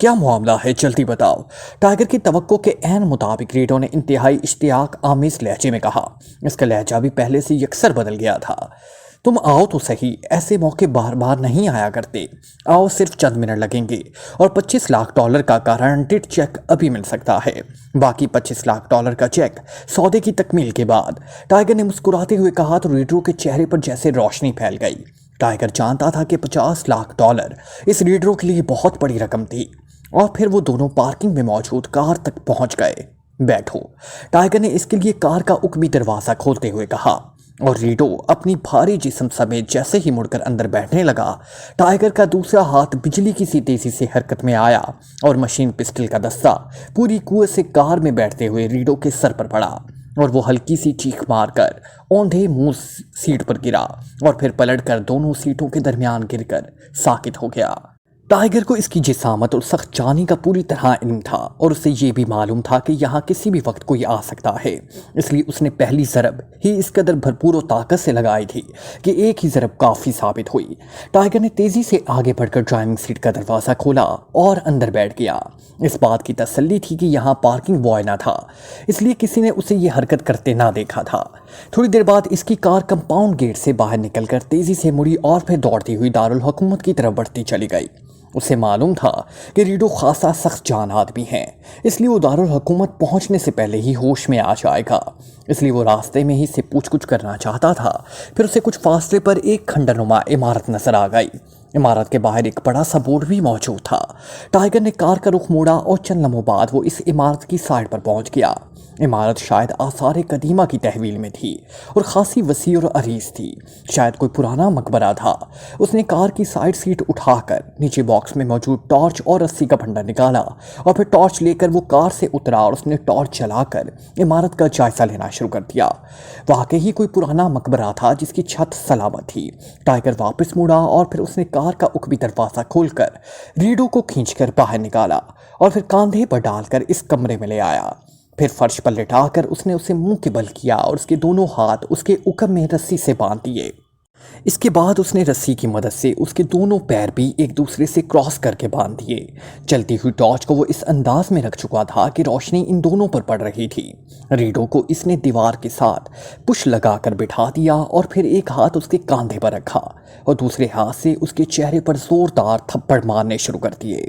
کیا معاملہ ہے جلدی بتاؤ، ٹائیگر کی توقع کے عین مطابق ریڈو نے انتہائی اشتیاق آمیز لہجے میں کہا۔ اس کا لہجہ بھی پہلے سے یکسر بدل گیا تھا۔ تم آؤ تو صحیح، ایسے موقع بار بار نہیں آیا کرتے۔ آؤ، صرف چند منٹ لگیں گے اور $25 لاکھ کا گارنٹیڈ چیک ابھی مل سکتا ہے۔ باقی $25 لاکھ کا چیک سودے کی تکمیل کے بعد، ٹائیگر نے مسکراتے ہوئے کہا تو ریڈو کے چہرے پر جیسے روشنی پھیل گئی۔ ٹائیگر جانتا تھا کہ $50 لاکھ اس ریڈو کے لیے بہت بڑی رقم تھی، اور پھر وہ دونوں پارکنگ میں موجود کار تک پہنچ گئے۔ بیٹھو، ٹائیگر نے اس کے لیے کار کا عقبی دروازہ کھولتے ہوئے کہا، اور ریڈو اپنی بھاری جسم سمیت جیسے ہی مڑ کر اندر بیٹھنے لگا، ٹائیگر کا دوسرا ہاتھ بجلی کی سی تیزی سے حرکت میں آیا اور مشین پسٹل کا دستہ پوری قوت سے کار میں بیٹھتے ہوئے ریڈو کے سر پر پڑا، اور وہ ہلکی سی چیخ مار کر اوندھے منہ سیٹ پر گرا اور پھر پلٹ کر دونوں سیٹوں کے درمیان گر کر ساکت ہو گیا۔ ٹائیگر کو اس کی جسامت اور سخت جانی کا پوری طرح علم تھا، اور اسے یہ بھی معلوم تھا کہ یہاں کسی بھی وقت کوئی آ سکتا ہے، اس لیے اس نے پہلی ضرب ہی اس قدر بھرپور و طاقت سے لگائی تھی کہ ایک ہی ضرب کافی ثابت ہوئی۔ ٹائیگر نے تیزی سے آگے بڑھ کر ڈرائیونگ سیٹ کا دروازہ کھولا اور اندر بیٹھ گیا۔ اس بات کی تسلی تھی کہ یہاں پارکنگ بوائے نہ تھا، اس لیے کسی نے اسے یہ حرکت کرتے نہ دیکھا تھا۔ تھوڑی دیر بعد اس کی کار کمپاؤنڈ گیٹ سے باہر نکل کر تیزی سے مڑی اور پھر دوڑتی ہوئی دارالحکومت کی طرف بڑھتی چلی گئی۔ اسے معلوم تھا کہ ریڈو خاصا سخت جان آدمی ہے، اس لیے وہ دارالحکومت پہنچنے سے پہلے ہی ہوش میں آ جائے گا، اس لیے وہ راستے میں ہی سے پوچھ گچھ کرنا چاہتا تھا۔ پھر اسے کچھ فاصلے پر ایک کھنڈر نما عمارت نظر آ گئی۔ عمارت کے باہر ایک بڑا سا بورڈ بھی موجود تھا۔ ٹائیگر نے کار کا رخ موڑا اور چند لمحوں بعد وہ اس عمارت کی سائڈ پر پہنچ گیا۔ عمارت شاید آثار قدیمہ کی تحویل میں تھی اور خاصی وسیع اور عریض تھی، شاید کوئی پرانا مقبرہ تھا۔ اس نے کار کی سائیڈ سیٹ اٹھا کر نیچے باکس میں موجود ٹارچ اور رسی کا بھنڈا نکالا، اور پھر ٹارچ لے کر وہ کار سے اترا اور اس نے ٹارچ جلا کر عمارت کا جائزہ لینا شروع کر دیا۔ واقعی کوئی پرانا مقبرہ تھا جس کی چھت سلامت تھی۔ ٹائیگر واپس مڑا اور پھر اس نے کار کا عقبی دروازہ کھول کر ریڈو کو کھینچ کر باہر نکالا اور پھر کاندھے پر ڈال کر اس کمرے میں لے آیا۔ پھر فرش پر لٹا کر اس نے اسے منہ کے بل کیا اور اس کے دونوں ہاتھ اس کے عقب میں رسی سے باندھ دیے۔ اس کے بعد اس نے رسی کی مدد سے اس کے دونوں پیر بھی ایک دوسرے سے کراس کر کے باندھ دیے۔ چلتی ہوئی ٹارچ کو وہ اس انداز میں رکھ چکا تھا کہ روشنی ان دونوں پر پڑ رہی تھی۔ ریڈو کو اس نے دیوار کے ساتھ پش لگا کر بٹھا دیا اور پھر ایک ہاتھ اس کے کاندھے پر رکھا اور دوسرے ہاتھ سے اس کے چہرے پر زوردار تھپڑ مارنے شروع کر دیے۔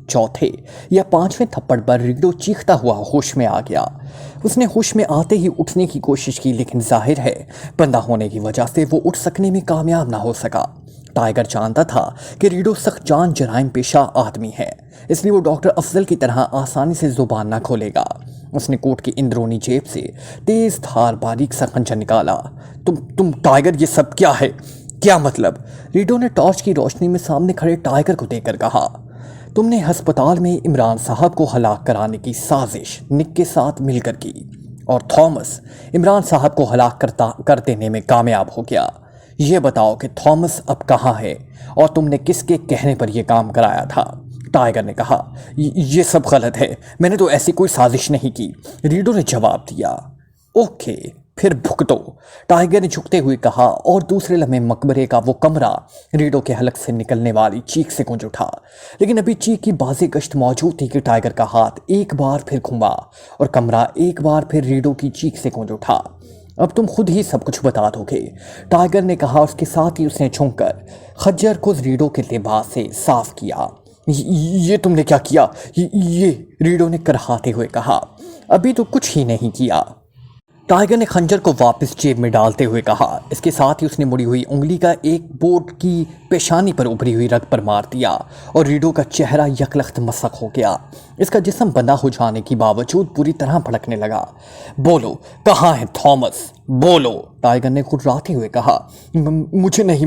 چوتھے یا پانچویں تھپڑ پر ریڈو چیختا ہوا ہوش میں آ گیا۔ اس نے ہوش میں آتے ہی اٹھنے کی کوشش کی، لیکن ظاہر ہے بندہ ہونے کی وجہ سے وہ اٹھ سکنے میں کامیاب نہ ہو سکا۔ ٹائیگر جانتا تھا کہ ریڈو سخت جان جرائم پیشہ آدمی ہے، اس لیے وہ ڈاکٹر افضل کی طرح آسانی سے زبان نہ کھولے گا۔ اس نے کوٹ کی اندرونی جیب سے تیز دھار باریک سا خنجر نکالا۔ تم ٹائیگر، یہ سب کیا ہے؟ کیا مطلب؟ ریڈو نے ٹارچ کی روشنی میں سامنے کھڑے ٹائیگر کو دیکھ کر کہا، تم نے ہسپتال میں عمران صاحب کو ہلاک کرانے کی سازش نک کے ساتھ مل کر کی، اور تھامس عمران صاحب کو ہلاک کر دینے میں کامیاب ہو گیا۔ یہ بتاؤ کہ تھامس اب کہاں ہے اور تم نے کس کے کہنے پر یہ کام کرایا تھا؟ ٹائیگر نے کہا، یہ سب غلط ہے، میں نے تو ایسی کوئی سازش نہیں کی۔ ریڈو نے جواب دیا۔ اوکے، پھر بھگتو، ٹائیگر نے جھکتے ہوئے کہا، اور دوسرے لمحے مقبرے کا وہ کمرہ ریڈو کے حلق سے نکلنے والی چیخ سے گونج اٹھا۔ لیکن ابھی چیخ کی بازی گشت موجود تھی کہ ٹائیگر کا ہاتھ ایک بار پھر گھما اور کمرہ ایک بار پھر ریڈو کی چیخ سے گونج اٹھا۔ اب تم خود ہی سب کچھ بتا دو گے، ٹائیگر نے کہا۔ اس کے ساتھ ہی اس نے چھونک کر خنجر کو ریڈو کے لباس سے صاف کیا۔ یہ تم نے کیا کیا؟ یہ ریڈو نے کرہاتے ہوئے کہا۔ ابھی تو کچھ ہی نہیں کیا، ٹائیگر نے خنجر کو واپس جیب میں ڈالتے ہوئے کہا۔ اس کے ساتھ ہی اس نے مڑی ہوئی انگلی کا ایک بورڈ کی پیشانی پر ابھری ہوئی رگ پر مار دیا اور ریڈو کا چہرہ یکلخت مسخ ہو گیا۔ اس کا جسم بندہ ہو جانے کی باوجود پوری طرح بھڑکنے لگا۔ بولو، کہاں ہے تھامس؟ بولو، ٹائیگر نے گھٹراتے ہوئے کہا۔ مجھے نہیں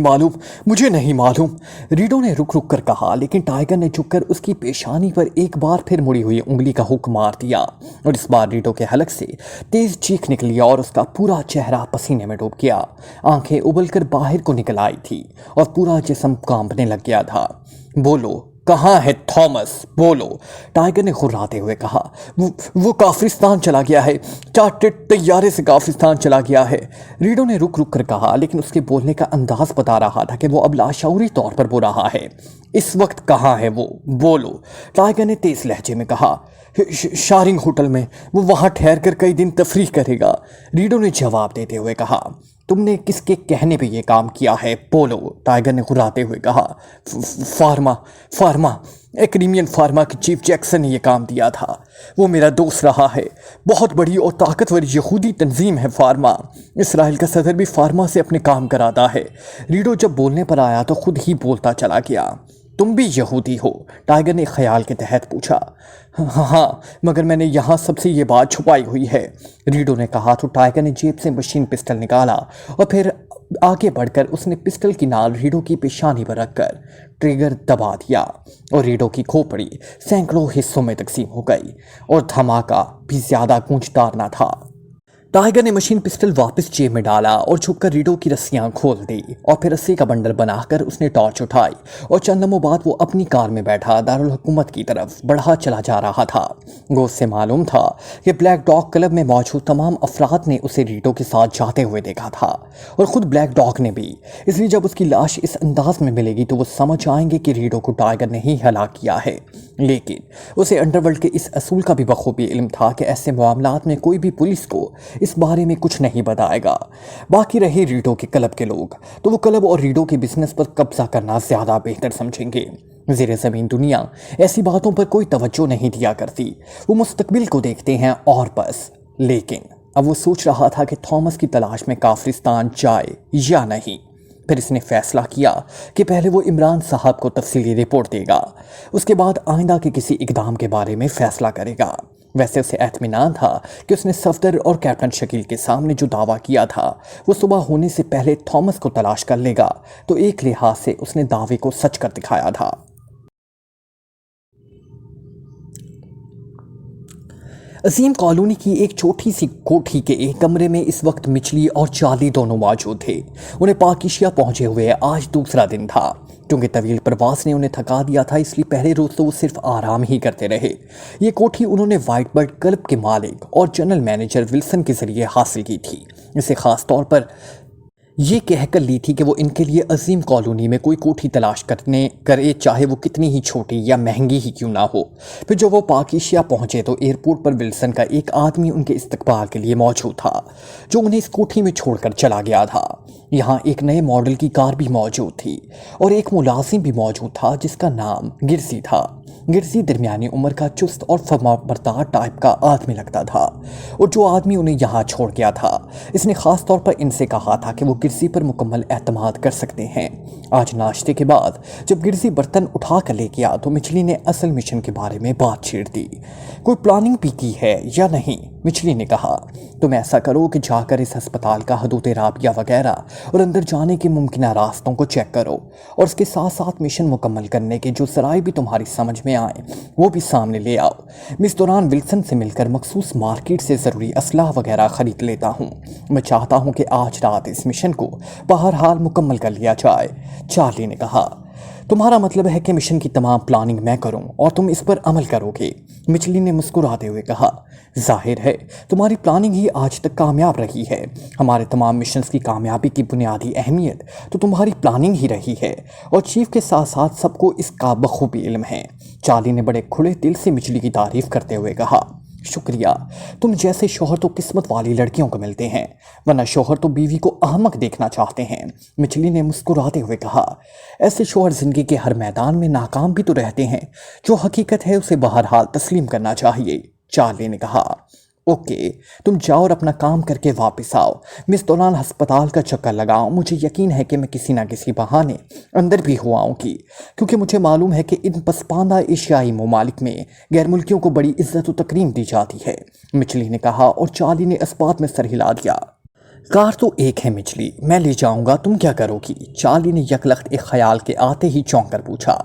معلوم، ریڈو نے رک رک کر کہا، لیکن ٹائیگر نے جھک کر اس کی پیشانی پر ایک بار پھر مڑی ہوئی انگلی کا ہک مار دیا اور اس بار ریڈو کے حلق سے تیز چیخ نکلی اور اس کا پورا چہرہ پسینے میں ڈوب گیا۔ آنکھیں ابل کر باہر کو نکل آئی تھی اور پورا جسم کانپنے لگ گیا تھا۔ بولو، کہاں ہے تھامس؟ بولو، ٹائیگر نے غراتے ہوئے کہا۔ وہ کافرستان چلا گیا ہے، چارٹرڈ طیارے سے کافرستان چلا گیا ہے، ریڈو نے رک رک کر کہا، لیکن اس کے بولنے کا انداز بتا رہا تھا کہ وہ اب لاشعوری طور پر بول رہا ہے۔ اس وقت کہاں ہے وہ؟ بولو، ٹائیگر نے تیز لہجے میں کہا۔ شارنگ ہوٹل میں، وہ وہاں ٹھہر کر کئی دن تفریح کرے گا، ریڈو نے جواب دیتے ہوئے کہا۔ تم نے کس کے کہنے پہ یہ کام کیا ہے؟ بولو، ٹائیگر نے غراتے ہوئے کہا۔ فارما ایکڈیمین فارما کی چیف جیکسن نے یہ کام دیا تھا، وہ میرا دوست رہا ہے، بہت بڑی اور طاقتور یہودی تنظیم ہے فارما، اسرائیل کا صدر بھی فارما سے اپنے کام کراتا ہے۔ ریڈو جب بولنے پر آیا تو خود ہی بولتا چلا گیا۔ تم بھی یہودی ہو؟ ٹائیگر نے خیال کے تحت پوچھا۔ ہاں، مگر میں نے یہاں سب سے یہ بات چھپائی ہوئی ہے، ریڈو نے کہا تو ٹائیگر نے جیب سے مشین پسٹل نکالا اور پھر آگے بڑھ کر اس نے پسٹل کی نال ریڈو کی پیشانی پر رکھ کر ٹریگر دبا دیا اور ریڈو کی کھوپڑی سینکڑوں حصوں میں تقسیم ہو گئی اور دھماکہ بھی زیادہ گونجدار نہ تھا۔ ٹائیگر نے مشین پسٹل واپس جیب میں ڈالا اور چھپ کر ریڈو کی رسیاں کھول دی اور پھر رسی کا بنڈل بنا کر اس نے ٹارچ اٹھائی اور چند لمحوں بعد وہ اپنی کار میں بیٹھا دارالحکومت کی طرف بڑھا چلا جا رہا تھا۔ گوشت سے معلوم تھا کہ بلیک ڈاگ کلب میں موجود تمام افراد نے اسے ریڈو کے ساتھ جاتے ہوئے دیکھا تھا اور خود بلیک ڈاگ نے بھی، اس لیے جب اس کی لاش اس انداز میں ملے گی تو وہ سمجھ آئیں گے کہ ریڈو کو ٹائیگر نے ہی ہلاک کیا ہے۔ لیکن اسے انڈر ورلڈ کے اس اصول کا بھی بخوبی علم تھا کہ ایسے معاملات میں کوئی بھی پولیس کو اس بارے میں کچھ نہیں بتائے گا۔ باقی رہے ریڈو کے کلب کے لوگ تو وہ کلب اور ریڈو کے بزنس پر قبضہ کرنا زیادہ بہتر سمجھیں گے۔ زیر زمین دنیا ایسی باتوں پر کوئی توجہ نہیں دیا کرتی، وہ مستقبل کو دیکھتے ہیں اور بس۔ لیکن اب وہ سوچ رہا تھا کہ تھامس کی تلاش میں کافرستان جائے یا نہیں۔ پھر اس نے فیصلہ کیا کہ پہلے وہ عمران صاحب کو تفصیلی رپورٹ دے گا، اس کے بعد آئندہ کے کسی اقدام کے بارے میں فیصلہ کرے گا۔ ویسے اسے اطمینان تھا کہ اس نے صفدر اور کیپٹن شکیل کے سامنے جو دعویٰ کیا تھا وہ صبح ہونے سے پہلے تھامس کو تلاش کر لے گا، تو ایک لحاظ سے اس نے دعوے کو سچ کر دکھایا تھا۔ عظیم کالونی کی ایک چھوٹی سی کوٹھی کے ایک کمرے میں اس وقت مچلی اور چارلی دونوں موجود تھے۔ انہیں پاک ایشیا پہنچے ہوئے آج دوسرا دن تھا۔ کیونکہ طویل پرواز نے انہیں تھکا دیا تھا، اس لیے پہلے روز تو وہ صرف آرام ہی کرتے رہے۔ یہ کوٹھی انہوں نے وائٹ برڈ کلب کے مالک اور جنرل مینیجر ولسن کے ذریعے حاصل کی تھی۔ اسے خاص طور پر یہ کہہ کر لی تھی کہ وہ ان کے لیے عظیم کالونی میں کوئی کوٹھی تلاش کرے، چاہے وہ کتنی ہی چھوٹی یا مہنگی ہی کیوں نہ ہو۔ پھر جب وہ پاک ایشیا پہنچے تو ایئرپورٹ پر ولسن کا ایک آدمی ان کے استقبال کے لیے موجود تھا، جو انہیں اس کوٹھی میں چھوڑ کر چلا گیا تھا۔ یہاں ایک نئے ماڈل کی کار بھی موجود تھی اور ایک ملازم بھی موجود تھا جس کا نام گرزی تھا۔ گرزی درمیانی عمر کا چست اور فرمانبردار ٹائپ کا آدمی لگتا تھا، اور جو آدمی انہیں یہاں چھوڑ گیا تھا اس نے خاص طور پر ان سے کہا تھا کہ وہ گرزی پر مکمل اعتماد کر سکتے ہیں۔ آج ناشتے کے بعد جب گرزی برتن اٹھا کر لے گیا تو مچلی نے اصل مشن کے بارے میں بات چھیڑ دی۔ کوئی پلاننگ بھی کی ہے یا نہیں؟ مچلی نے کہا، تم ایسا کرو کہ جا کر اس ہسپتال کا حدود رابعہ وغیرہ اور اندر جانے کے ممکنہ راستوں کو چیک کرو، اور اس کے ساتھ ساتھ مشن مکمل کرنے کے جو ذرائع بھی تمہاری سمجھ میں آئیں وہ بھی سامنے لے آؤ۔ میں اس دوران ولسن سے مل کر مخصوص مارکیٹ سے ضروری اسلحہ وغیرہ خرید لیتا ہوں۔ میں چاہتا ہوں کہ آج رات اس مشن کو بہرحال مکمل کر لیا جائے۔ چارلی نے کہا، تمہارا مطلب ہے کہ مشن کی تمام پلاننگ میں کروں اور تم اس پر عمل کرو گے؟ مچلی نے مسکراتے ہوئے کہا، ظاہر ہے تمہاری پلاننگ ہی آج تک کامیاب رہی ہے۔ ہمارے تمام مشنز کی کامیابی کی بنیادی اہمیت تو تمہاری پلاننگ ہی رہی ہے، اور چیف کے ساتھ ساتھ سب کو اس کا بخوبی علم ہے۔ چارلی نے بڑے کھلے دل سے مچلی کی تعریف کرتے ہوئے کہا، شکریہ، تم جیسے شوہر تو قسمت والی لڑکیوں کو ملتے ہیں، ورنہ شوہر تو بیوی کو احمق دیکھنا چاہتے ہیں۔ مچلی نے مسکراتے ہوئے کہا، ایسے شوہر زندگی کے ہر میدان میں ناکام بھی تو رہتے ہیں، جو حقیقت ہے اسے بہرحال تسلیم کرنا چاہیے۔ چارلی نے کہا، اوکے، تم جاؤ اور اپنا کام کر کے واپس آؤ، میں اس دوران ہسپتال کا چکر لگاؤں۔ مجھے یقین ہے کہ میں کسی نہ کسی بہانے اندر بھی ہو آؤں گی، کیونکہ مجھے معلوم ہے کہ ان پسپاندہ ایشیائی ممالک میں غیر ملکیوں کو بڑی عزت و تکریم دی جاتی ہے۔ مچلی نے کہا، اور چارلی نے اس بات میں سر ہلا دیا۔ کار تو ایک ہے مچلی، میں لے جاؤں گا، تم کیا کرو گی؟ چارلی نے یکلخت ایک خیال کے آتے ہی چونک کر پوچھا۔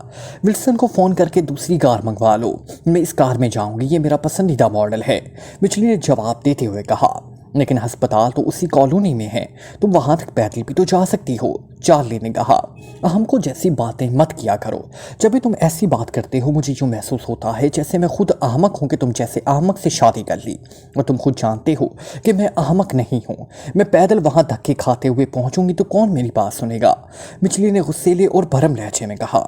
ولسن کو فون کر کے دوسری کار منگوا لو، میں اس کار میں جاؤں گی، یہ میرا پسندیدہ ماڈل ہے، مچلی نے جواب دیتے ہوئے کہا۔ لیکن ہسپتال تو اسی کالونی میں ہے، تم وہاں تک پیدل بھی تو جا سکتی ہو، چارلی نے کہا۔ ہم کو جیسی باتیں مت کیا کرو، جب بھی تم ایسی بات کرتے ہو مجھے یوں محسوس ہوتا ہے جیسے میں خود احمق ہوں کہ تم جیسے احمق سے شادی کر لی، اور تم خود جانتے ہو کہ میں احمق نہیں ہوں۔ میں پیدل وہاں دھکے کھاتے ہوئے پہنچوں گی تو کون میری بات سنے گا؟ مچلی نے غصیلے اور بھرم لہجے میں کہا۔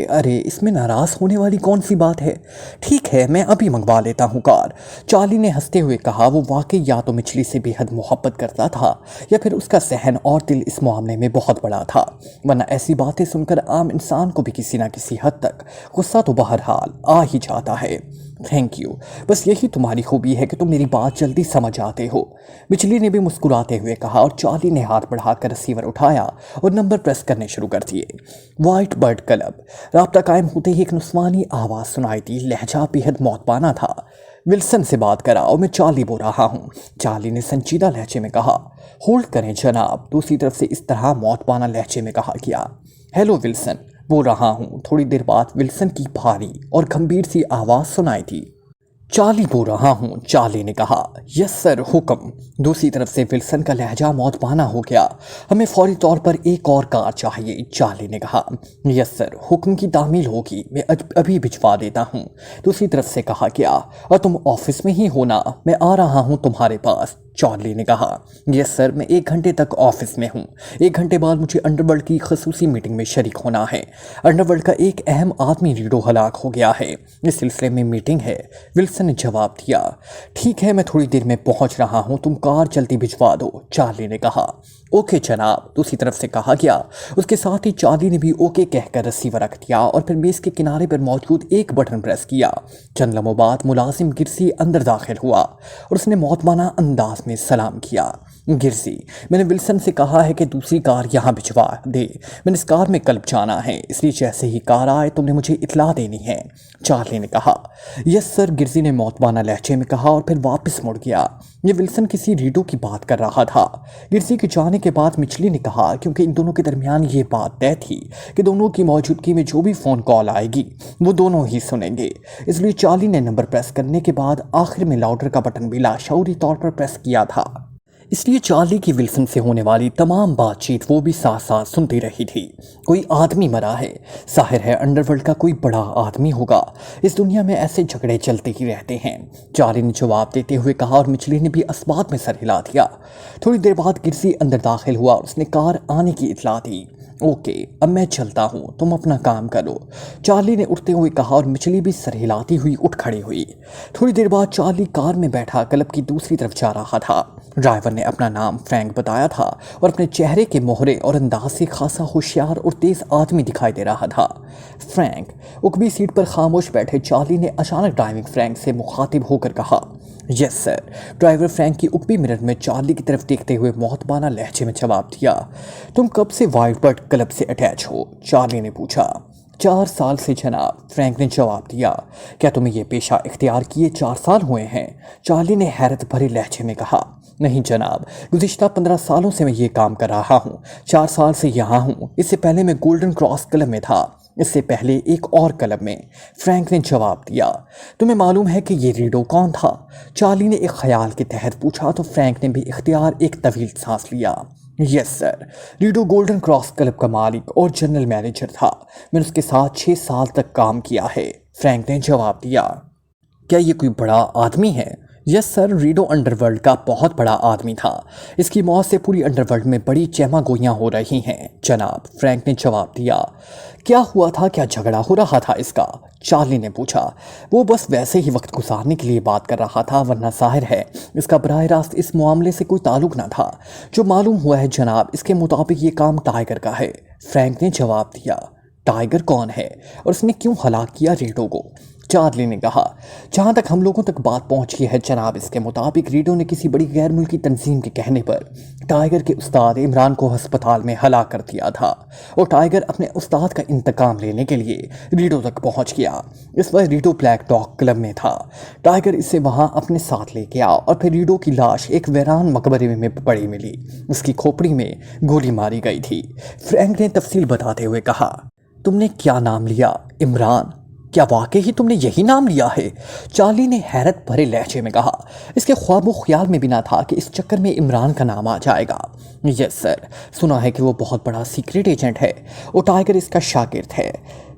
ارے اس میں ناراض ہونے والی کون سی بات ہے؟ ٹھیک ہے میں ابھی منگوا لیتا ہوں کار، چارلی نے ہنستے ہوئے کہا۔ وہ واقعی یا تو مچلی سے بے حد محبت کرتا تھا یا پھر اس کا ذہن اور دل اس معاملے میں بہت بڑا تھا، ورنہ ایسی باتیں سن کر عام انسان کو بھی کسی نہ کسی حد تک غصہ تو بہرحال آ ہی جاتا ہے۔ تھینک یو، بس یہی تمہاری خوبی ہے کہ تم میری بات جلدی سمجھ آتے ہو، مچلی نے بھی مسکراتے ہوئے کہا، اور چارلی نے ہاتھ بڑھا کر ریسیور اٹھایا اور نمبر پریس کرنے شروع کر دیے۔ White bird club. رابطہ قائم ہوتے ہی ایک نسوانی آواز سنائی دی، لہجہ بے حد موتبانہ تھا۔ ولسن سے بات کرا اور میں چارلی بول رہا ہوں، چارلی نے سنجیدہ لہجے میں کہا۔ ہولڈ کریں جناب، دوسری طرف سے اس طرح موتبانہ لہجے میں کہا گیا۔ ہیلو ولسن، بول رہا ہوں۔ تھوڑی دیر بعد ولسن کی بھاری اور گھمبیر سی آواز سنائی تھی۔ چارلی بول رہا ہوں، چارلی نے کہا۔ یس سر، حکم۔ دوسری طرف سے ولسن کا لہجہ موتبانہ ہو گیا۔ ہمیں فوری طور پر ایک اور کار چاہیے، چارلی نے کہا۔ یس سر، حکم کی تعمیل ہوگی، میں ابھی بھجوا دیتا ہوں، دوسری طرف سے کہا گیا۔ اور تم آفس میں ہی ہونا، میں آ رہا ہوں تمہارے پاس، چارلی نے کہا۔ یس سر، میں 1 گھنٹے تک آفس میں ہوں، 1 گھنٹے بعد مجھے انڈر ورلڈ کی خصوصی میٹنگ میں شریک ہونا ہے۔ انڈر ورلڈ کا ایک اہم آدمی ریڈو ہلاک ہو گیا ہے، اس سلسلے میں میٹنگ ہے، ولسن نے جواب دیا۔ ٹھیک ہے میں تھوڑی دیر میں پہنچ رہا ہوں، تم کار جلدی بھجوا دو، چارلی نے کہا۔ اوکے جناب، دوسری طرف سے کہا گیا۔ اس کے ساتھ ہی چارلی نے بھی اوکے کہہ کر ریسیور رکھ دیا اور پھر میز کے کنارے پر موجود ایک بٹن پریس کیا۔ چند لمحوں بعد ملازم گرسی اندر داخل ہوا اور اس نے موتمانہ انداز میں سلام کیا۔ گرسی، میں نے ولسن سے کہا ہے کہ دوسری کار یہاں بھجوا دے، میں نے اس کار میں کلب جانا ہے، اس لیے جیسے ہی کار آئے تم نے مجھے اطلاع دینی ہے، چارلی نے کہا۔ یس سر، گرسی نے موتبانہ لہجے میں کہا اور پھر واپس مڑ گیا۔ یہ ولسن کسی ریڈو کی بات کر رہا تھا۔ گرسی کے جانے کے بعد مچلی نے کہا، کیونکہ ان دونوں کے درمیان یہ بات طے تھی کہ دونوں کی موجودگی میں جو بھی فون کال آئے گی وہ دونوں ہی سنیں گے، اس لیے چارلی نے نمبر پریس کرنے کے بعد آخر میں لاؤڈر کا بٹن بھی لاشعوری طور پر پریس کیا تھا۔ اس لیے چارلی کی ولسن سے ہونے والی تمام بات چیت وہ بھی ساتھ ساتھ سنتی رہی تھی۔ کوئی آدمی مرا ہے، ظاہر ہے انڈر ورلڈ کا کوئی بڑا آدمی ہوگا، اس دنیا میں ایسے جھگڑے چلتے ہی رہتے ہیں، چارلی نے جواب دیتے ہوئے کہا اور مچلی نے بھی اسبات میں سر ہلا دیا۔ تھوڑی دیر بعد گرسی اندر داخل ہوا اور اس نے کار آنے کی اطلاع دی۔ اوکے، اب میں چلتا ہوں، تم اپنا کام کرو، چارلی نے اٹھتے ہوئے کہا اور مچلی بھی سر ہلاتی ہوئی اٹھ کھڑی ہوئی۔ تھوڑی دیر بعد چارلی کار میں بیٹھا کلب کی دوسری طرف جا رہا تھا۔ ڈرائیور نے اپنا نام فرینک بتایا تھا اور اپنے چہرے کے مہرے اور انداز سے خاصا ہوشیار اور تیز آدمی دکھائی دے رہا تھا۔ فرینک، اکبی سیٹ پر خاموش بیٹھے چارلی نے اچانک ڈرائیونگ فرینک سے مخاطب ہو کر کہا۔ یس سر، ڈرائیور فرینک کی اکبی مرر میں چارلی کی طرف دیکھتے ہوئے موتبانہ لہجے میں جواب دیا۔ تم کب سے وائٹ برڈ کلب سے اٹیچ ہو؟ چارلی نے پوچھا۔ 4 سال سے جناب، فرینک نے جواب دیا۔ کیا تمہیں یہ پیشہ اختیار کیے 4 سال ہوئے ہیں؟ چارلی نے حیرت بھرے لہجے میں کہا۔ نہیں جناب، گزشتہ 15 سالوں سے میں یہ کام کر رہا ہوں، 4 سال سے یہاں ہوں، اس سے پہلے میں گولڈن کراس کلب میں تھا، اس سے پہلے ایک اور کلب میں، فرینک نے جواب دیا۔ تمہیں معلوم ہے کہ یہ ریڈو کون تھا؟ چارلی نے ایک خیال کے تحت پوچھا تو فرینک نے بھی اختیار ایک طویل سانس لیا۔ یس سر، ریڈو گولڈن کراس کلب کا مالک اور جنرل مینیجر تھا، میں نے اس کے ساتھ 6 سال تک کام کیا ہے، فرینک نے جواب دیا۔ کیا یہ کوئی بڑا آدمی ہے؟ یس سر، ریڈو انڈر ورلڈ کا بہت بڑا آدمی تھا، اس کی موت سے پوری انڈر ورلڈ میں بڑی چہما گوئیاں ہو رہی ہیں جناب، فرینک نے جواب دیا۔ کیا ہوا تھا؟ کیا جھگڑا ہو رہا تھا اس کا؟ چارلی نے پوچھا۔ وہ بس ویسے ہی وقت گزارنے کے لیے بات کر رہا تھا، ورنہ ظاہر ہے اس کا براہ راست اس معاملے سے کوئی تعلق نہ تھا۔ جو معلوم ہوا ہے جناب، اس کے مطابق یہ کام ٹائیگر کا ہے، فرینک نے جواب دیا۔ ٹائیگر کون ہے اور اس نے کیوں ہلاک کیا ریڈو کو؟ چارلی نے کہا۔ جہاں تک ہم لوگوں تک بات پہنچی ہے جناب، اس کے مطابق ریڈو نے کسی بڑی غیر ملکی تنظیم کے کہنے پر ٹائیگر کے استاد عمران کو ہسپتال میں ہلاک کر دیا تھا، اور ٹائیگر اپنے استاد کا انتقام لینے کے لیے ریڈو تک پہنچ گیا۔ اس وقت ریڈو بلیک ڈاگ کلب میں تھا، ٹائیگر اسے وہاں اپنے ساتھ لے گیا اور پھر ریڈو کی لاش ایک ویران مقبرے میں پڑی ملی، اس کی کھوپڑی میں گولی ماری گئی تھی، فرینک نے تفصیل بتاتے ہوئے کہا۔ تم نے کیا نام لیا؟ عمران؟ کیا واقعی ہی تم نے یہی نام لیا ہے؟ چارلی نے حیرت بھرے لہجے میں کہا۔ اس کے خواب و خیال میں بھی نہ تھا کہ اس چکر میں عمران کا نام آ جائے گا۔ یس سر، سنا ہے کہ وہ بہت بڑا سیکریٹ ایجنٹ ہے اور ٹائگر اس کا شاگرد ہے،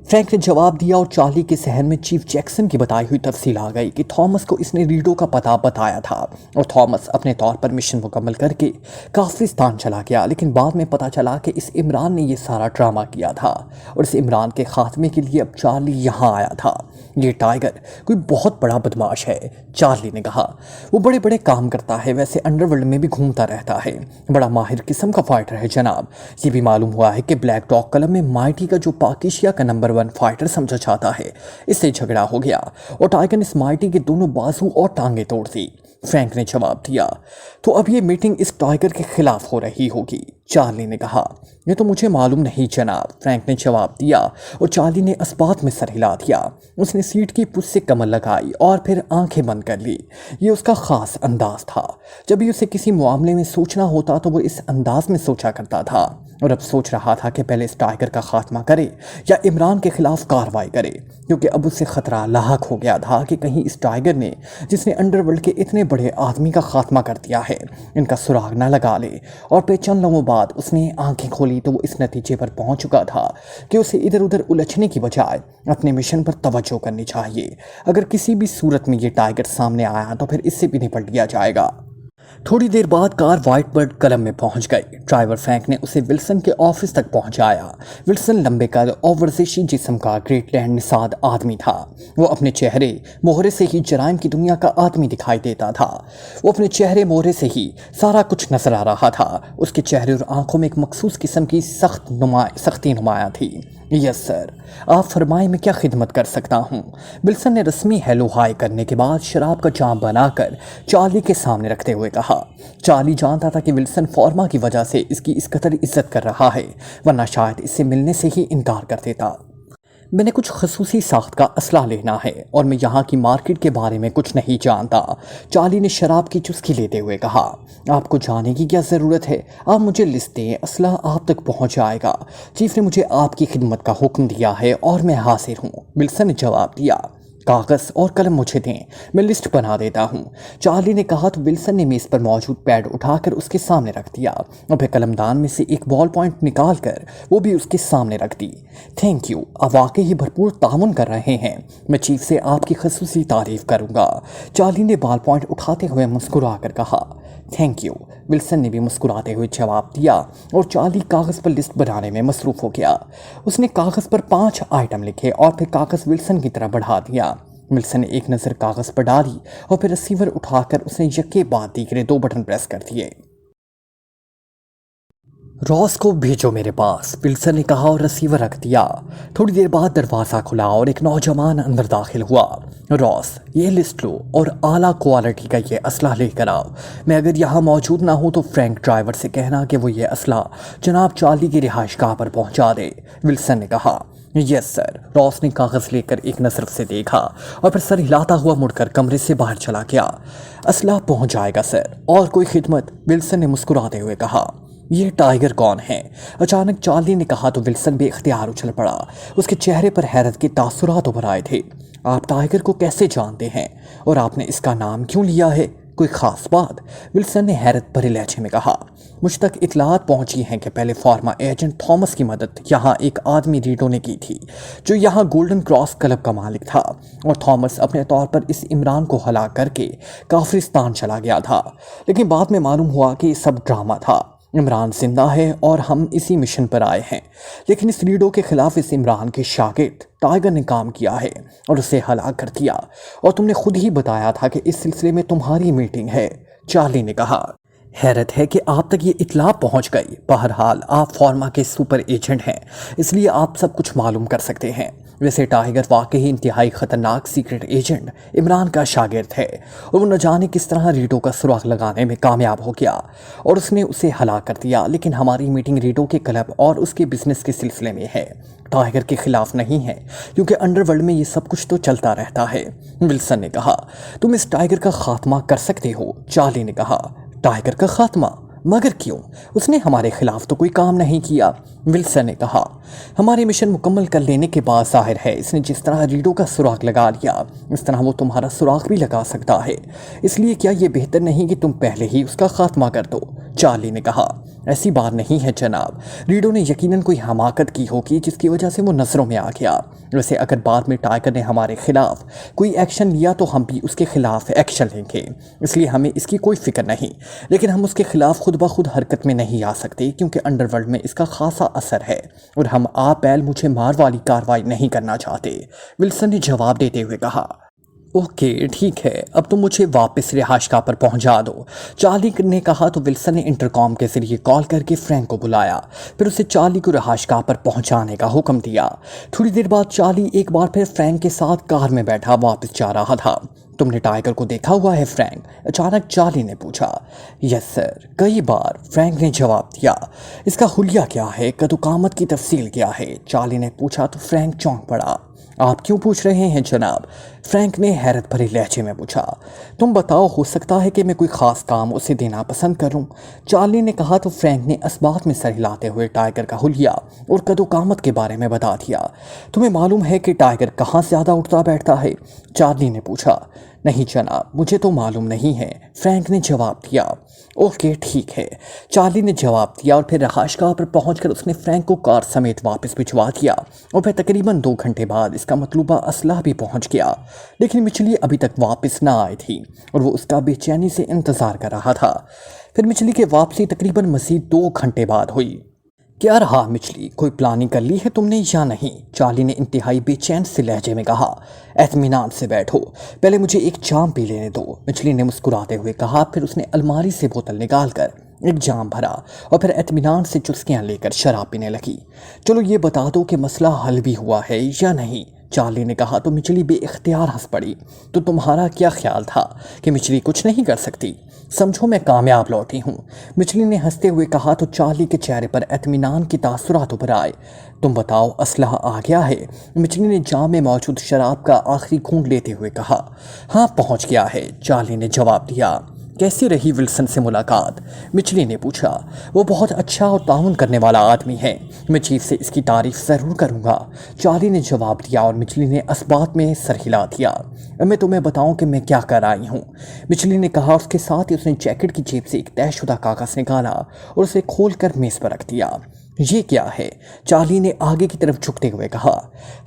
فرینک نے جواب دیا، اور چارلی کے ذہن میں چیف جیکسن کی بتائی ہوئی تفصیل آ گئی کہ تھامس کو اس نے ریڈو کا پتہ بتایا تھا اور تھامس اپنے طور پر مشن مکمل کر کے کافرستان چلا گیا، لیکن بعد میں پتہ چلا کہ اس عمران نے یہ سارا ڈرامہ کیا تھا اور اس عمران کے خاتمے کے لیے اب چارلی یہاں آیا تھا۔ یہ ٹائگر کوئی بہت بڑا بدماش ہے، چارلی نے کہا۔ وہ بڑے بڑے کام کرتا ہے، ویسے انڈر ورلڈ میں بھی گھومتا رہتا ہے، بڑا ماہر قسم کا فائٹر ہے جناب۔ یہ بھی معلوم ہوا ہے کہ بلیک ڈاگ کلب میں مائٹی کا جو پاکیشیا کا نمبر 1 فائٹر سمجھا جاتا ہے، اس سے جھگڑا ہو گیا اور ٹائگر نے اس مائٹی کے دونوں بازو اور ٹانگیں توڑ دی، فرینک نے جواب دیا۔ تو اب یہ میٹنگ اس ٹائگر کے خلاف ہو رہی ہوگی، چارلی نے کہا۔ یہ تو مجھے معلوم نہیں جناب، فرینک نے جواب دیا، اور چارلی نے اسبات میں سر ہلا دیا۔ اس نے سیٹ کی پشت سے کمر لگائی اور پھر آنکھیں بند کر لی۔ یہ اس کا خاص انداز تھا، جب بھی اسے کسی معاملے میں سوچنا ہوتا تو وہ اس انداز میں سوچا کرتا تھا، اور اب سوچ رہا تھا کہ پہلے اس ٹائگر کا خاتمہ کرے یا عمران کے خلاف کارروائی کرے، کیونکہ اب اسے خطرہ لاحق ہو گیا تھا کہ کہیں اس ٹائگر نے، جس نے انڈر ورلڈ کے اتنے بڑے آدمی کا خاتمہ کر دیا ہے، ان کا سراغ نہ لگا لے۔ اور پھر چند لمحوں بعد اس نے آنکھیں کھولی تو وہ اس نتیجے پر پہنچ چکا تھا کہ اسے ادھر ادھر الجھنے کی بجائے اپنے مشن پر توجہ کرنی چاہیے۔ اگر کسی بھی صورت میں یہ ٹائگر سامنے آیا تو پھر اس سے بھی نپٹ لیا جائے گا۔ تھوڑی دیر بعد کار وائٹ برڈ کلب میں پہنچ گئی۔ ڈرائیور فرینک نے اسے ولسن کے آفس تک پہنچایا۔ ولسن لمبے قد اور ورزشی جسم کا گریٹ لینڈ نژاد آدمی تھا۔ وہ اپنے چہرے مہرے سے ہی جرائم کی دنیا کا آدمی دکھائی دیتا تھا۔ وہ اپنے چہرے مہرے سے ہی سارا کچھ نظر آ رہا تھا۔ اس کے چہرے اور آنکھوں میں ایک مخصوص قسم کی سختی نمایاں تھی۔ یس سر، آپ فرمائیں میں کیا خدمت کر سکتا ہوں؟ ولسن نے رسمی ہیلو ہائی کرنے کے بعد شراب کا جام بنا کر چارلی کے سامنے رکھتے ہوئے کہا۔ چارلی جانتا تھا کہ ولسن فارما کی وجہ سے اس کی اس قدر عزت کر رہا ہے، ورنہ شاید اس سے ملنے سے ہی انکار کر دیتا۔ میں نے کچھ خصوصی ساخت کا اسلحہ لینا ہے اور میں یہاں کی مارکیٹ کے بارے میں کچھ نہیں جانتا، چارلی نے شراب کی چسکی لیتے ہوئے کہا۔ آپ کو جانے کی کیا ضرورت ہے؟ آپ مجھے لسٹ دیں، اسلحہ آپ تک پہنچ جائے گا۔ چیف نے مجھے آپ کی خدمت کا حکم دیا ہے اور میں حاضر ہوں، ولسن نے جواب دیا۔ کاغذ اور قلم مجھے دیں، میں لسٹ بنا دیتا ہوں، چارلی نے کہا تو ولسن نے میز پر موجود پیڈ اٹھا کر اس کے سامنے رکھ دیا اور پھر قلم دان میں سے ایک بال پوائنٹ نکال کر وہ بھی اس کے سامنے رکھ دی۔ تھینک یو، آپ واقعی ہی بھرپور تعاون کر رہے ہیں، میں چیف سے آپ کی خصوصی تعریف کروں گا، چارلی نے بال پوائنٹ اٹھاتے ہوئے مسکرا کر کہا۔ تھینک یو، ولسن نے بھی مسکراتے ہوئے جواب دیا اور چارلی کاغذ پر لسٹ بنانے میں مصروف ہو گیا۔ اس نے کاغذ پر 5 آئٹم لکھے اور پھر کاغذ ولسن کی طرف بڑھا دیا۔ ولسن نے ایک نظر کاغذ پر ڈالی اور پھر ریسیور اٹھا کر اس نے یکے بعد دیگرے 2 بٹن پریس کر دیے۔ راس کو بھیجو میرے پاس، ولسن نے کہا اور ریسیور رکھ دیا۔ تھوڑی دیر بعد دروازہ کھلا اور ایک نوجوان اندر داخل ہوا۔ راس، یہ لسٹ لو اور اعلیٰ کوالٹی کا یہ اسلحہ لے کر آؤ۔ میں اگر یہاں موجود نہ ہوں تو فرینک ڈرائیور سے کہنا کہ وہ یہ اسلحہ جناب چارلی کی رہائش گاہ پر پہنچا دے، ولسن نے کہا۔ یس سر، راس نے کاغذ لے کر ایک نظر سے دیکھا اور پھر سر ہلاتا ہوا مڑ کر کمرے سے باہر چلا گیا۔ اسلحہ پہنچ جائے گا سر، اور کوئی خدمت؟ ولسن نے مسکراتے ہوئے کہا۔ یہ ٹائگر کون ہے؟ اچانک چارلی نے کہا تو ولسن بے اختیار اچھل پڑا۔ اس کے چہرے پر حیرت کے تاثرات ابھر آئے تھے۔ آپ ٹائگر کو کیسے جانتے ہیں اور آپ نے اس کا نام کیوں لیا ہے؟ کوئی خاص بات؟ ولسن نے حیرت بھرے لہجے میں کہا۔ مجھ تک اطلاعات پہنچی ہیں کہ پہلے فارما ایجنٹ تھامس کی مدد یہاں ایک آدمی ریڈو نے کی تھی جو یہاں گولڈن کراس کلب کا مالک تھا، اور تھامس اپنے طور پر اس عمران کو ہلاک کر کے کافرستان چلا گیا تھا، لیکن بعد میں معلوم ہوا کہ یہ سب ڈرامہ تھا۔ عمران زندہ ہے اور ہم اسی مشن پر آئے ہیں، لیکن اس ریڈو کے خلاف اس عمران کے شاگرد ٹائگر نے کام کیا ہے اور اسے ہلاک کر دیا، اور تم نے خود ہی بتایا تھا کہ اس سلسلے میں تمہاری میٹنگ ہے، چارلی نے کہا۔ حیرت ہے کہ آپ تک یہ اطلاع پہنچ گئی۔ بہرحال آپ فارما کے سپر ایجنٹ ہیں، اس لیے آپ سب کچھ معلوم کر سکتے ہیں۔ ویسے ٹائگر واقعی انتہائی خطرناک سیکرٹ ایجنٹ عمران کا شاگرد ہے، اور وہ نہ جانے کس طرح ریڈو کا سراغ لگانے میں کامیاب ہو گیا اور اس نے اسے ہلاک کر دیا، لیکن ہماری میٹنگ ریڈو کے کلب اور اس کے بزنس کے سلسلے میں ہے، ٹائگر کے خلاف نہیں ہے، کیونکہ انڈر ورلڈ میں یہ سب کچھ تو چلتا رہتا ہے، ولسن نے کہا۔ تم اس ٹائگر کا خاتمہ کر سکتے ہو، چارلی نے کہا۔ ٹائگر کا خاتمہ؟ مگر کیوں؟ اس نے ہمارے خلاف تو کوئی کام نہیں کیا، ولسن نے کہا۔ ہمارے مشن مکمل کر لینے کے بعد ظاہر ہے اس نے جس طرح ریڈو کا سراغ لگا لیا اس طرح وہ تمہارا سراغ بھی لگا سکتا ہے، اس لیے کیا یہ بہتر نہیں کہ تم پہلے ہی اس کا خاتمہ کر دو؟ چارلی نے کہا۔ ایسی بات نہیں ہے جناب، ریڈو نے یقیناً کوئی حماقت کی ہوگی جس کی وجہ سے وہ نظروں میں آ گیا۔ ویسے اگر بعد میں ٹائیگر نے ہمارے خلاف کوئی ایکشن لیا تو ہم بھی اس کے خلاف ایکشن لیں گے، اس لیے ہمیں اس کی کوئی فکر نہیں، لیکن ہم اس کے خلاف خود بخود حرکت میں نہیں آ سکتے کیونکہ انڈر ورلڈ میں اس کا خاصا اثر ہے اور ہم آپ بیل مجھے مار والی کارروائی نہیں کرنا چاہتے، ولسن نے جواب دیتے ہوئے کہا۔ اوکے ٹھیک ہے، اب تم مجھے واپس رہائش گاہ پر پہنچا دو، چارلی نے کہا تو ولسن نے انٹرکام کے ذریعے کال کر کے فرینک کو بلایا، پھر اسے چارلی کو رہائش گاہ پر پہنچانے کا حکم دیا۔ تھوڑی دیر بعد چارلی ایک بار پھر فرینک کے ساتھ کار میں بیٹھا واپس جا رہا تھا۔ تم نے ٹائیگر کو دیکھا ہوا ہے فرینک؟ اچانک چارلی نے پوچھا۔ یس سر، کئی بار، فرینک نے جواب دیا۔ اس کا حلیہ کیا ہے، قد و قامت کی تفصیل کیا ہے؟ چارلی نے پوچھا تو فرینک چونک پڑا۔ آپ کیوں پوچھ رہے ہیں جناب؟ فرینک نے حیرت بھرے لہجے میں پوچھا۔ تم بتاؤ، ہو سکتا ہے کہ میں کوئی خاص کام اسے دینا پسند کروں، چارلی نے کہا تو فرینک نے اسبات میں سر ہلاتے ہوئے ٹائیگر کا حلیہ اور قد و قامت کے بارے میں بتا دیا۔ تمہیں معلوم ہے کہ ٹائیگر کہاں زیادہ اٹھتا بیٹھتا ہے؟ چارلی نے پوچھا۔ نہیں جناب، مجھے تو معلوم نہیں ہے، فرینک نے جواب دیا۔ اوکے ٹھیک ہے، چارلی نے جواب دیا اور پھر رہائش گاہ پر پہنچ کر اس نے فرینک کو کار سمیت واپس بھجوا دیا اور پھر تقریباً 2 گھنٹے بعد اس کا مطلوبہ اسلحہ بھی پہنچ گیا، لیکن مچلی ابھی تک واپس نہ آئی تھی اور وہ اس کا بے چینی سے انتظار کر رہا تھا۔ پھر مچلی کی واپسی تقریباً مزید 2 گھنٹے بعد ہوئی۔ کیا رہا مچلی، کوئی پلاننگ کر لی ہے تم نے یا نہیں؟ چارلی نے انتہائی بے چین سے لہجے میں کہا۔ اطمینان سے بیٹھو، پہلے مجھے ایک جام پی لینے دو، مچلی نے مسکراتے ہوئے کہا، پھر اس نے الماری سے بوتل نکال کر ایک جام بھرا اور پھر اطمینان سے چسکیاں لے کر شراب پینے لگی۔ چلو یہ بتا دو کہ مسئلہ حل بھی ہوا ہے یا نہیں، چارلی نے کہا تو مچلی بے اختیار ہنس پڑی۔ تو تمہارا کیا خیال تھا کہ مچلی کچھ نہیں کر سکتی؟ سمجھو میں کامیاب لوٹی ہوں، مچلی نے ہنستے ہوئے کہا تو چارلی کے چہرے پر اطمینان کی تاثرات ابھر آئے۔ تم بتاؤ، اسلحہ آ گیا ہے؟ مچلی نے جام میں موجود شراب کا آخری گھونٹ لیتے ہوئے کہا۔ ہاں پہنچ گیا ہے، چارلی نے جواب دیا۔ کیسی رہی ولسن سے ملاقات؟ مچلی نے پوچھا۔ وہ بہت اچھا اور تعاون کرنے والا آدمی ہے، میں چیف سے اس کی تعریف ضرور کروں گا، چارلی نے جواب دیا اور مچلی نے اسبات میں سر ہلا دیا۔ اب میں تمہیں بتاؤں کہ میں کیا کر آئی ہوں، مچلی نے کہا۔ اس کے ساتھ ہی اس نے جیکٹ کی جیب سے ایک طے شدہ کاغذ نکالا اور اسے کھول کر میز پر رکھ دیا۔ یہ کیا ہے؟ چارلی نے آگے کی طرف جھکتے ہوئے کہا۔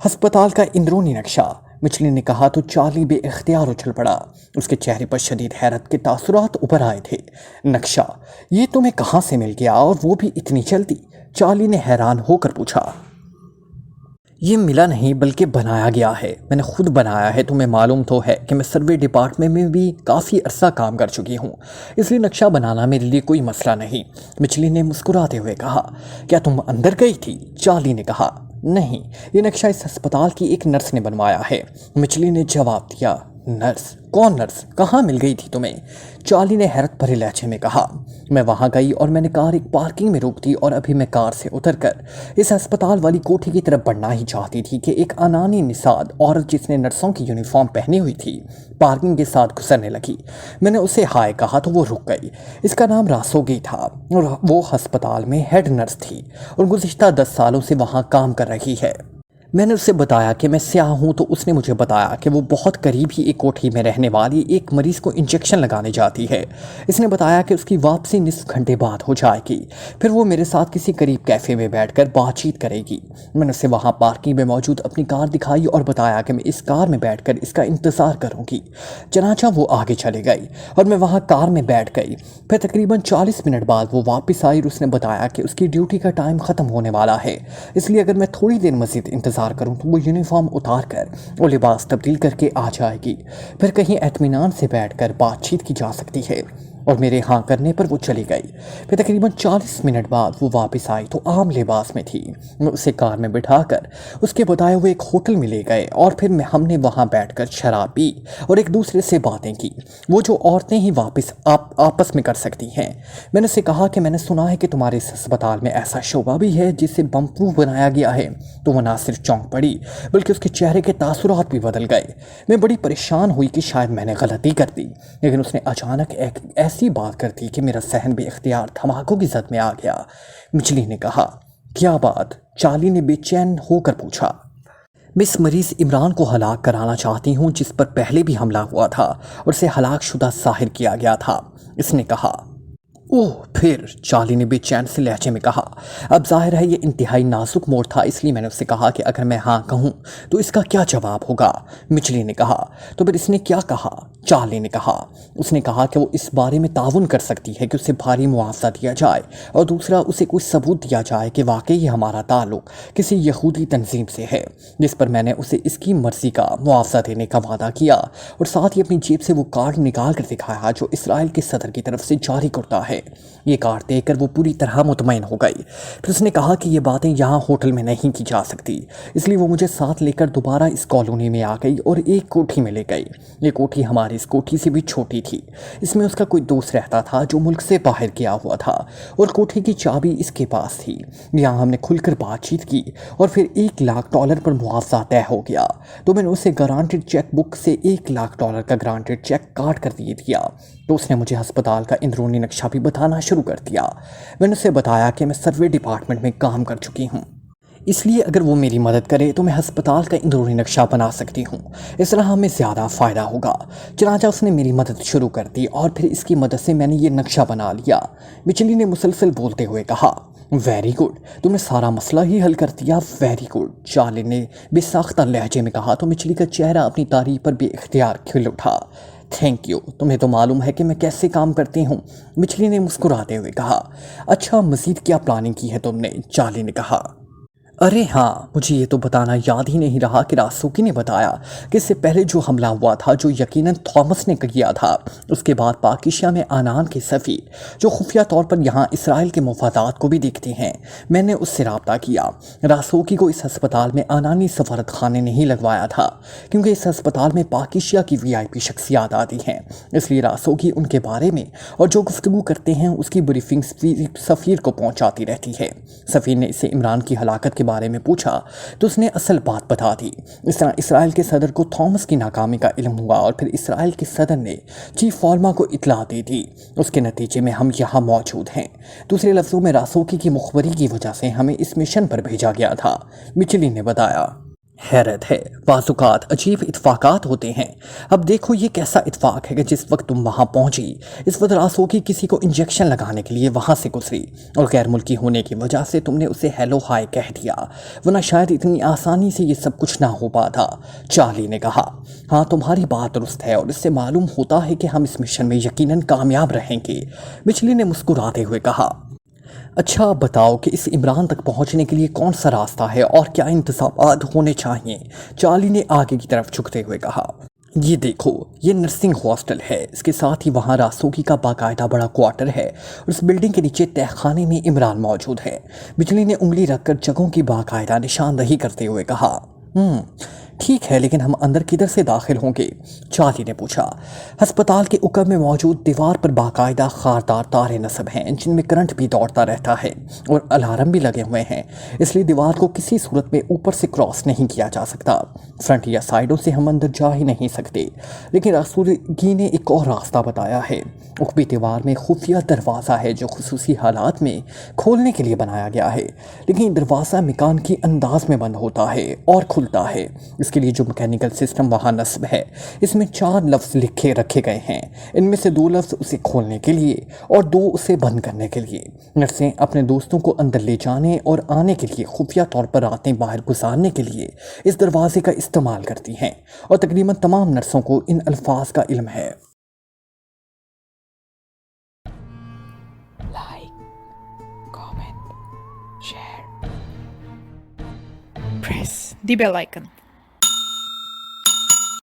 ہسپتال کا اندرونی نقشہ، مچلی نے کہا تو چارلی بے اختیار اچھل پڑا، اس کے چہرے پر شدید حیرت کے تاثرات ابھر آئے تھے۔ نقشہ؟ یہ تمہیں کہاں سے مل گیا اور وہ بھی اتنی جلدی؟ چارلی نے حیران ہو کر پوچھا۔ یہ ملا نہیں بلکہ بنایا گیا ہے، میں نے خود بنایا ہے، تمہیں معلوم تو ہے کہ میں سروے ڈپارٹمنٹ میں بھی کافی عرصہ کام کر چکی ہوں، اس لیے نقشہ بنانا میرے لیے کوئی مسئلہ نہیں، مچلی نے مسکراتے ہوئے کہا۔ کیا تم اندر گئی تھی؟ چارلی نے کہا۔ نہیں، یہ نقشہ اس ہسپتال کی ایک نرس نے بنوایا ہے، مچلی نے جواب دیا۔ نرس؟ کون نرس؟ کہاں مل گئی تھی تمہیں؟ چارلی نے حیرت بھرے لہجے میں کہا۔ میں وہاں گئی اور میں نے کار ایک پارکنگ میں روک دی اور ابھی میں کار سے اتر کر اس ہسپتال والی کوٹھی کی طرف بڑھنا ہی چاہتی تھی کہ ایک انانی نژاد عورت جس نے نرسوں کی یونیفارم پہنی ہوئی تھی پارکنگ کے ساتھ گزرنے لگی۔ میں نے اسے ہائے کہا تو وہ رک گئی۔ اس کا نام راسوگی تھا اور وہ ہسپتال میں ہیڈ نرس تھی اور گزشتہ 10 سالوں سے وہاں کام کر رہی ہے۔ میں نے اسے بتایا کہ میں سیاہ ہوں تو اس نے مجھے بتایا کہ وہ بہت قریب ہی ایک کوٹھی میں رہنے والی ایک مریض کو انجیکشن لگانے جاتی ہے۔ اس نے بتایا کہ اس کی واپسی نصف گھنٹے بعد ہو جائے گی، پھر وہ میرے ساتھ کسی قریب کیفے میں بیٹھ کر بات چیت کرے گی۔ میں نے اسے وہاں پارکنگ میں موجود اپنی کار دکھائی اور بتایا کہ میں اس کار میں بیٹھ کر اس کا انتظار کروں گی۔ چنانچہ وہ آگے چلے گئی اور میں وہاں کار میں بیٹھ گئی۔ پھر تقریباً 40 منٹ بعد وہ واپس آئی اور اس نے بتایا کہ اس کی ڈیوٹی کا ٹائم ختم ہونے والا ہے، اس لیے اگر میں تھوڑی دیر مزید انتظار کروں تو وہ یونیفارم اتار کر وہ لباس تبدیل کر کے آ جائے گی، پھر کہیں اطمینان سے بیٹھ کر بات چیت کی جا سکتی ہے۔ اور میرے ہاں کرنے پر وہ چلی گئی۔ پھر تقریباً 40 منٹ بعد وہ واپس آئی تو عام لباس میں تھی۔ میں اسے کار میں بٹھا کر اس کے بتائے ہوئے ایک ہوٹل میں لے گئے اور پھر ہم نے وہاں بیٹھ کر شراب پی اور ایک دوسرے سے باتیں کی، وہ جو عورتیں ہی واپس آپس میں کر سکتی ہیں۔ میں نے اسے کہا کہ میں نے سنا ہے کہ تمہارے اس ہسپتال میں ایسا شعبہ بھی ہے جسے بم پروف بنایا گیا ہے، تو وہ نہ صرف چونک پڑی بلکہ اس کے چہرے کے تاثرات بھی بدل گئے۔ میں بڑی پریشان ہوئی کہ شاید میں نے غلطی کر دی، لیکن اس نے اچانک ایک ایسی بات کر دی کہ میرا ذہن بے اختیار دھماکوں کی زد میں آ گیا۔ مچلی نے کہا، کیا بات؟ چارلی نے بے چین ہو کر پوچھا۔ میں اس مریض عمران کو ہلاک کرانا چاہتی ہوں جس پر پہلے بھی حملہ ہوا تھا اور اسے ہلاک شدہ ظاہر کیا گیا تھا، اس نے کہا۔ اوہ پھر؟ چارلی نے بے چین سے لہجے میں کہا۔ اب ظاہر ہے یہ انتہائی نازک موڑ تھا، اس لیے میں نے اسے کہا کہ اگر میں ہاں کہوں تو اس کا کیا جواب ہوگا؟ مچلی نے کہا۔ تو پھر اس نے کیا کہا؟ چارلی نے کہا۔ اس نے کہا کہ وہ اس بارے میں تعاون کر سکتی ہے کہ اسے بھاری معاوضہ دیا جائے اور دوسرا اسے کوئی ثبوت دیا جائے کہ واقعی ہمارا تعلق کسی یہودی تنظیم سے ہے، جس پر میں نے اسے اس کی مرضی کا معاوضہ دینے کا وعدہ کیا اور ساتھ ہی اپنی جیب سے وہ کارڈ نکال کر دکھایا جو اسرائیل کے صدر کی طرف سے جاری کرتا ہے۔ یہ کارڈ دیکھ کر وہ پوری طرح مطمئن ہو گئی۔ پھر اس نے کہا کہ یہ باتیں یہاں ہوٹل میں نہیں کی جا سکتی، اس لیے وہ مجھے ساتھ لے کر دوبارہ اس کالونی میں آ گئی اور ایک کوٹھی میں لے گئی۔ یہ کوٹھی ہماری اس کوٹھی سے بھی چھوٹی تھی، اس میں اس کا کوئی دوست رہتا تھا جو ملک سے باہر گیا ہوا تھا اور کوٹھی کی چابی اس کے پاس تھی۔ یہاں ہم نے کھل کر بات چیت کی اور پھر $1,00,000 پر معاوضہ طے ہو گیا تو میں نے اسے گارانٹیڈ چیک بک سے $1,00,000 کا گارانٹیڈ چیک کاٹ کر دیا تو اس نے مجھے ہسپتال کا اندرونی نقشہ بھی بتانا شروع کر دیا۔ میں نے اسے بتایا کہ میں سروے ڈپارٹمنٹ میں کام کر چکی ہوں، اس لیے اگر وہ میری مدد کرے تو میں ہسپتال کا اندرونی نقشہ بنا سکتی ہوں، اس طرح ہمیں زیادہ فائدہ ہوگا۔ چنانچہ اس نے میری مدد شروع کر دی اور پھر اس کی مدد سے میں نے یہ نقشہ بنا لیا۔ مچلی نے مسلسل بولتے ہوئے کہا، ویری گڈ، تم نے سارا مسئلہ ہی حل کر دیا، ویری گڈ، چارلی نے بے ساختہ لہجے میں کہا تو مچلی کا چہرہ اپنی تعریف پر بے اختیار کھل اٹھا۔ تھینک یو، تمہیں تو معلوم ہے کہ میں کیسے کام کرتی ہوں، مچلی نے مسکراتے ہوئے کہا۔ اچھا، مزید کیا پلاننگ کی ہے تم نے؟ چارلی نے کہا۔ ارے ہاں، مجھے یہ تو بتانا یاد ہی نہیں رہا کہ راسوکی نے بتایا کہ اس سے پہلے جو حملہ ہوا تھا جو یقیناً تھامس نے کیا تھا، اس کے بعد پاکیشیا میں آنان کے سفیر جو خفیہ طور پر یہاں اسرائیل کے مفادات کو بھی دیکھتے ہیں، میں نے اس سے رابطہ کیا۔ راسوکی کو اس ہسپتال میں آنانی سفارت خانے نہیں لگوایا تھا کیونکہ اس ہسپتال میں پاکیشیا کی VIP شخصیات آتی ہیں، اس لیے راسوکی ان کے بارے میں اور جو گفتگو کرتے ہیں اس کی بریفنگ سفیر کو پہنچاتی رہتی ہے۔ سفیر نے اسے عمران کی ہلاکت کے بارے میں پوچھا تو اس نے اصل بات بتا دی۔ اس طرح اسرائیل کے صدر کو تھامس کی ناکامی کا علم ہوا اور پھر اسرائیل کے صدر نے چیف فالما کو اطلاع دے دی۔ اس کے نتیجے میں ہم یہاں موجود ہیں۔ دوسرے لفظوں میں راسوکی کی مخبری کی وجہ سے ہمیں اس مشن پر بھیجا گیا تھا، مچلی نے بتایا۔ حیرت ہے، بعض اوقات عجیب اتفاقات ہوتے ہیں۔ اب دیکھو یہ کیسا اتفاق ہے کہ جس وقت تم وہاں پہنچی اس وقت راسوکی کسی کو انجیکشن لگانے کے لیے وہاں سے گزری اور غیر ملکی ہونے کی وجہ سے تم نے اسے ہیلو ہائی کہہ دیا، ورنہ شاید اتنی آسانی سے یہ سب کچھ نہ ہو پاتا، چارلی نے کہا۔ ہاں، تمہاری بات درست ہے اور اس سے معلوم ہوتا ہے کہ ہم اس مشن میں یقیناً کامیاب رہیں گے، مچلی نے مسکراتے ہوئے کہا۔ اچھا بتاؤ کہ اس عمران تک پہنچنے کے لیے کون سا راستہ ہے اور کیا انتظامات ہونے چاہیے، چارلی نے آگے کی طرف جھکتے ہوئے کہا۔ یہ دیکھو، یہ نرسنگ ہاسٹل ہے، اس کے ساتھ ہی وہاں راسوکی کا باقاعدہ بڑا کوارٹر ہے اور اس بلڈنگ کے نیچے تہ خانے میں عمران موجود ہے، مچلی نے انگلی رکھ کر جگہوں کی باقاعدہ نشاندہی کرتے ہوئے کہا۔ ٹھیک ہے، لیکن ہم اندر کدھر سے داخل ہوں گے؟ چارلی نے پوچھا۔ ہسپتال کے اوپر میں موجود دیوار پر باقاعدہ خاردار تارے نصب ہیں جن میں کرنٹ بھی دوڑتا رہتا ہے اور الارم بھی لگے ہوئے ہیں، اس لیے دیوار کو کسی صورت میں اوپر سے کراس نہیں کیا جا سکتا۔ فرنٹ یا سائیڈوں سے ہم اندر جا ہی نہیں سکتے، لیکن راسوکی نے ایک اور راستہ بتایا ہے۔ اوپری دیوار میں خفیہ دروازہ ہے جو خصوصی حالات میں کھولنے کے لیے بنایا گیا ہے، لیکن دروازہ میکانیکی انداز میں بند ہوتا ہے اور کھلتا ہے۔ اس کے لیے جو میکینیکل سسٹم وہاں نصب ہے اس میں 4 لفظ رکھے گئے ہیں، ان میں سے 2 لفظ اسے کھولنے کے لیے اور 2 اسے بند کرنے کے لیے۔ نرسیں اپنے دوستوں کو اندر لے جانے اور آنے کے لیے خفیہ طور پر راتیں باہر گزارنے کے لیے اس دروازے کا استعمال کرتی ہیں اور تقریباً تمام نرسوں کو ان الفاظ کا علم ہے۔ Like, comment, share, press the bell icon.